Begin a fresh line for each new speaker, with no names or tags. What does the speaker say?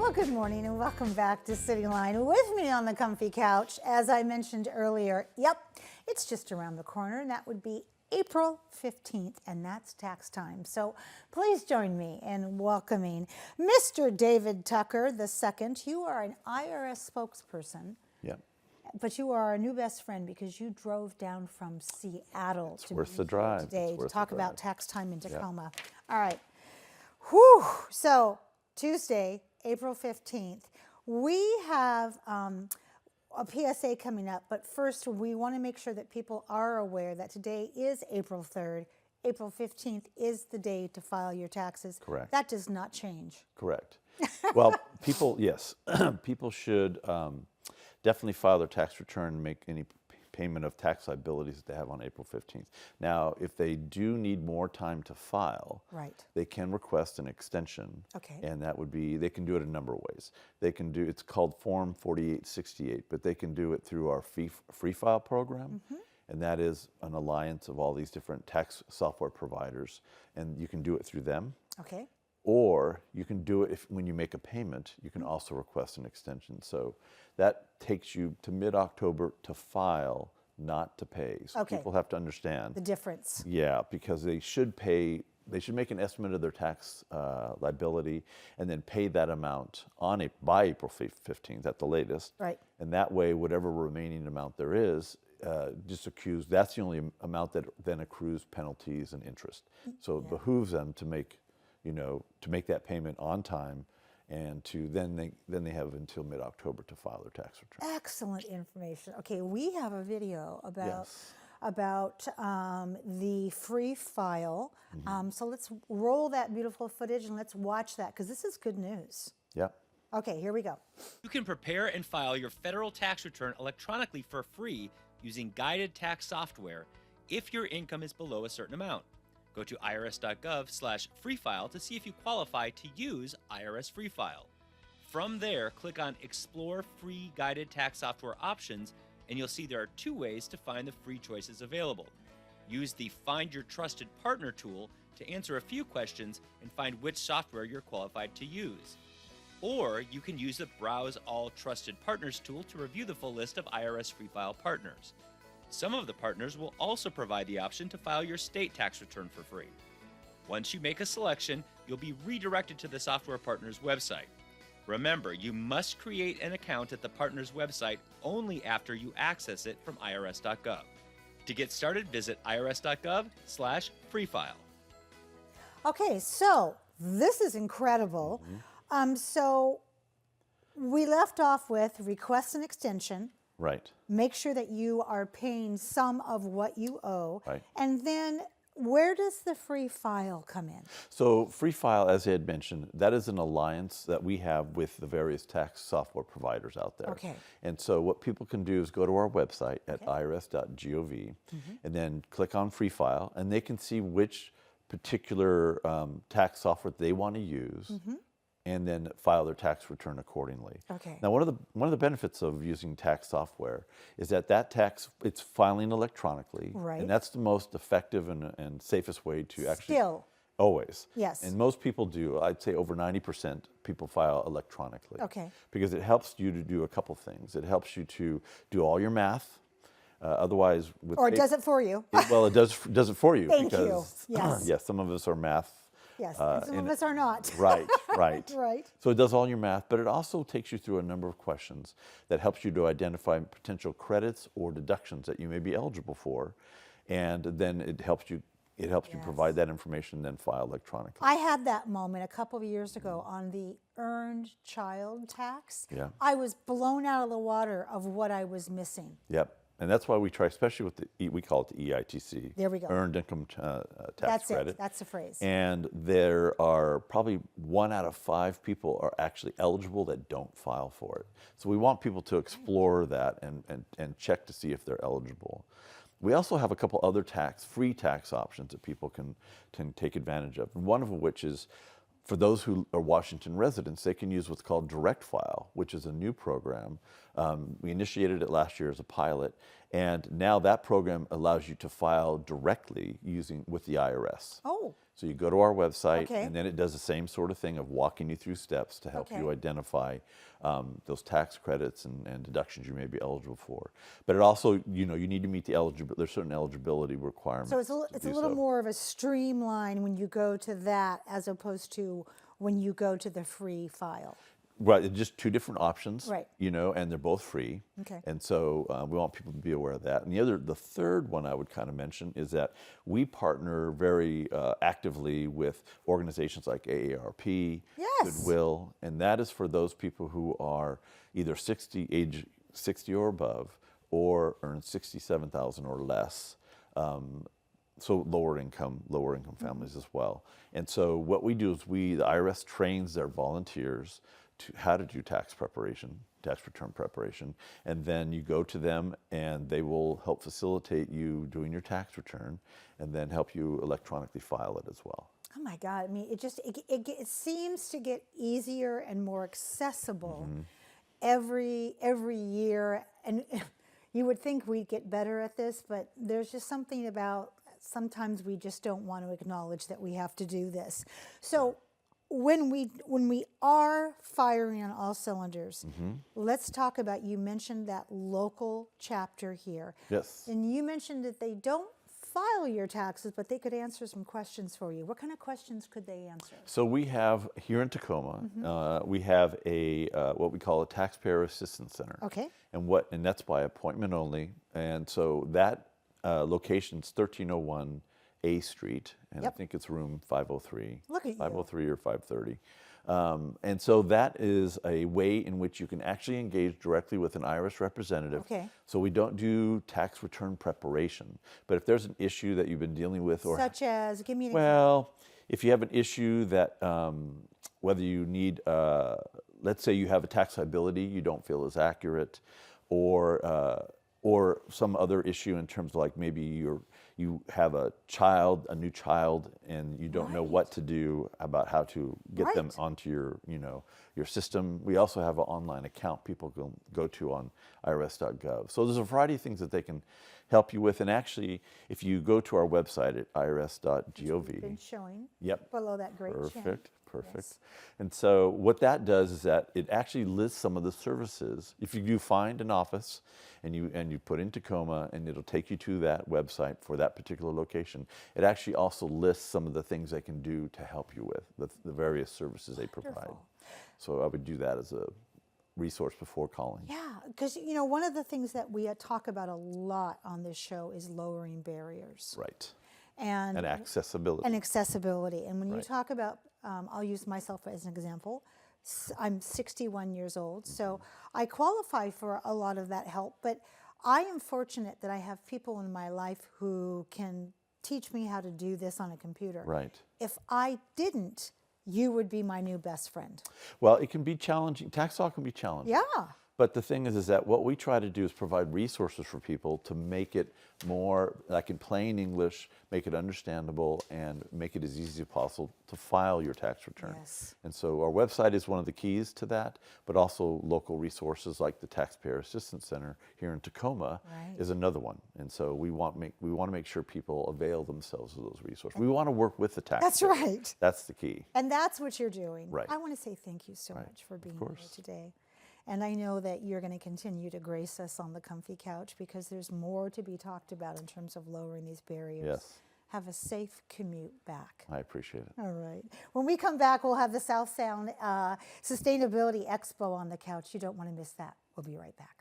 Well, good morning and welcome back to Cityline. With me on the comfy couch, as I mentioned earlier, yep, it's just around the corner, and that would be April 15th, and that's tax time. So please join me in welcoming Mr. David Tucker II. You are an IRS spokesperson.
Yep.
But you are our new best friend because you drove down from Seattle
It's worth the drive
today to talk about tax time in Tacoma.
Yep.
All right. Whew. So Tuesday, April 15th, we have a PSA coming up, but first we want to make sure that people are aware that today is April 3rd. April 15th is the day to file your taxes.
Correct.
That does not change.
Correct. Well, people, yes, people should definitely file their tax return and make any payment of tax liabilities that they have on April 15th. Now, if they do need more time to file,
right,
they can request an extension.
Okay.
And that would be, they can do it a number of ways. They can do, it's called Form 4868, but they can do it through our free file program. Mm-hmm. And that is an alliance of all these different tax software providers. And you can do it through them.
Okay.
Or you can do it when you make a payment, you can also request an extension. So that takes you to mid-October to file, not to pay. So
okay.
People have to understand
the difference.
Yeah, because they should pay, they should make an estimate of their tax liability and then pay that amount by April 15th at the latest.
Right.
And that way, whatever remaining amount there is, just accrues, that's the only amount that then accrues penalties and interest. So it behooves them to make, to make that payment on time, and to then they have until mid-October to file their tax return.
Excellent information. Okay, we have a video about
Yes.
The free file.
Mm-hmm.
So let's roll that beautiful footage and let's watch that because this is good news.
Yeah.
Okay, here we go.
You can prepare and file your federal tax return electronically for free using guided tax software if your income is below a certain amount. Go to IRS.gov/freefile to see if you qualify to use IRS Free File. From there, click on Explore Free Guided Tax Software Options, and you'll see there are two ways to find the free choices available. Use the Find Your Trusted Partner tool to answer a few questions and find which software you're qualified to use. Or you can use the Browse All Trusted Partners tool to review the full list of IRS Free File partners. Some of the partners will also provide the option to file your state tax return for free. Once you make a selection, you'll be redirected to the software partner's website. Remember, you must create an account at the partner's website only after you access it from IRS.gov. To get started, visit IRS.gov/freefile.
Okay, so this is incredible.
Mm-hmm.
So we left off with request an extension.
Right.
Make sure that you are paying some of what you owe.
Right.
And then where does the free file come in?
So Free File, as I had mentioned, that is an alliance that we have with the various tax software providers out there.
Okay.
And so what people can do is go to our website at IRS.gov and then click on Free File, and they can see which particular tax software they want to use. And then file their tax return accordingly.
Okay.
Now, one of the benefits of using tax software is that tax, it's filing electronically.
Right.
And that's the most effective and safest way to actually.
Still.
Always.
Yes.
And most people do. I'd say over 90% people file electronically.
Okay.
Because it helps you to do a couple things. It helps you to do all your math. Otherwise,
or it does it for you.
It does it for you.
Thank
because,
you. Yes.
Yes, some of us are math.
Yes, and some of us are not.
Right.
Right.
So it does all your math, but it also takes you through a number of questions that helps you to identify potential credits or deductions that you may be eligible for, and then it helps you provide that information and then file electronically.
I had that moment a couple of years ago on the earned child tax.
Yeah.
I was blown out of the water of what I was missing.
Yep. And that's why we try, especially with we call it the EITC.
There we go.
Earned Income Tax
That's
Credit.
That's the phrase.
And there are probably 1 out of 5 people are actually eligible that don't file for it. So we want people to explore that and check to see if they're eligible. We also have a couple other free tax options that people can take advantage of. And one of which is, for those who are Washington residents, they can use what's called Direct File, which is a new program We initiated it last year as a pilot, and now that program allows you to file directly with the IRS.
Oh,
So you go to our website,
Okay.
and then it does the same sort of thing of walking you through steps to help you
Okay.
identify those tax credits and deductions you may be eligible for. But it also, you need to meet there's certain eligibility requirements.
so it's
to
a
do
little
so.
more of a streamline when you go to that as opposed to when you go to the free file.
Right, it's just two different options,
Right.
And they're both free.
Okay.
And so we want people to be aware of that. And the third one I would kind of mention is that we partner very actively with organizations like AARP,
Yes.
Goodwill, and that is for those people who are either age 60 or above, or earn $67,000 or less. So lower income families as well. And so what we do is the IRS trains their volunteers to how to do tax return preparation, and then you go to them and they will help facilitate you doing your tax return and then help you electronically file it as well.
Oh my God! I mean, it seems to get easier and more accessible every year, and you would think we'd get better at this, but there's just something about sometimes we just don't want to acknowledge that we have to do this. So when we are firing on all cylinders, let's talk about, you mentioned that local chapter here.
Yes.
And you mentioned that they don't file your taxes, but they could answer some questions for you. What kind of questions could they answer?
So we have here in Tacoma, we have a what we call a Taxpayer Assistance Center.
Okay.
And that's by appointment only. And so that location's 1301 A Street, and
Yep.
I think it's room 503.
Look at you.
503 or 530. And so that is a way in which you can actually engage directly with an IRS representative.
Okay.
So we don't do tax return preparation, but if there's an issue that you've been dealing with, or
Such as, give me an example.
well, if you have an issue that whether you need, let's say you have a tax liability you don't feel is accurate, or some other issue in terms of like maybe you have a new child, and you don't know what to do about how to get them
Right.
onto your system. We also have an online account people can go to on IRS.gov. So there's a variety of things that they can help you with. And actually, if you go to our website at IRS.gov,
Been showing
yep,
below that great chin.
Perfect.
Yes.
And so what that does is that it actually lists some of the services. If you do find an office and you put in Tacoma, and it'll take you to that website for that particular location, it actually also lists some of the things they can do to help you with the various services they provide.
Wonderful.
So I would do that as a resource before calling.
Yeah, because one of the things that we talk about a lot on this show is lowering barriers.
Right.
And
accessibility.
And accessibility. And when you
Right.
talk about, I'll use myself as an example. I'm 61 years old, so I qualify for a lot of that help. But I am fortunate that I have people in my life who can teach me how to do this on a computer.
Right.
If I didn't, you would be my new best friend.
Well, it can be challenging. Tax law can be challenging.
Yeah.
But the thing is that what we try to do is provide resources for people to make it more, like in plain English, make it understandable, and make it as easy as possible to file your tax return.
Yes.
And so our website is one of the keys to that, but also local resources like the Taxpayer Assistance Center here in Tacoma
Right.
is another one. And so we want to make sure people avail themselves of those resources. We want to work with the taxpayer.
That's right.
That's the key.
And that's what you're doing.
Right.
I want to say thank you so
Right.
much for being
Of
here
course.
today. And I know that you're going to continue to grace us on the comfy couch because there's more to be talked about in terms of lowering these barriers.
Yes.
Have a safe commute back.
I appreciate it.
All right. When we come back, we'll have the South Sound Sustainability Expo on the couch. You don't want to miss that. We'll be right back.